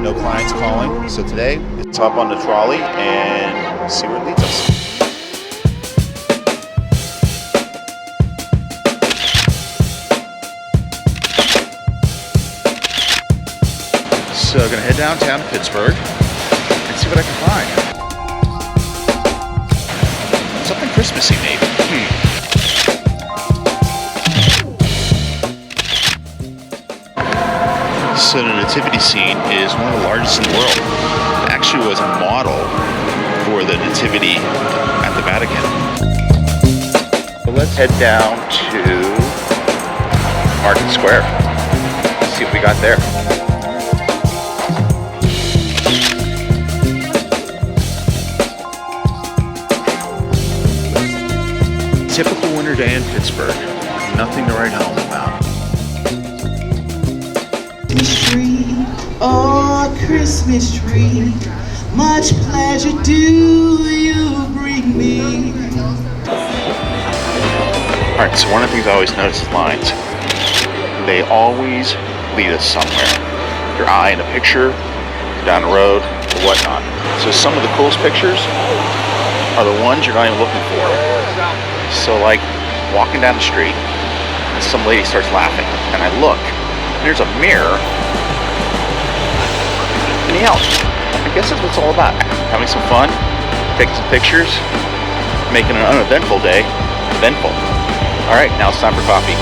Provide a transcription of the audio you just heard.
no clients calling. So today, let's hop on the trolley and see where it leads us. So I'm gonna head downtown to Pittsburgh and see what I can find. Something Christmassy, maybe. So the nativity scene is one of the largest in the world. It actually was a model for the nativity at the Vatican. So let's head down to Market Square. See what we got there. Typical winter day in Pittsburgh. Nothing to write home about. Tree, oh Christmas tree, much pleasure do you bring me. Alright, so one of the things I always notice is lines. They always lead us somewhere. Your eye in a picture, down the road, or whatnot. So some of the coolest pictures are the ones you're not even looking for. So like walking down the street and some lady starts laughing and I look, and there's a mirror in the house. I guess that's what it's all about. Having some fun, taking some pictures, making an uneventful day eventful. Alright, now it's time for coffee.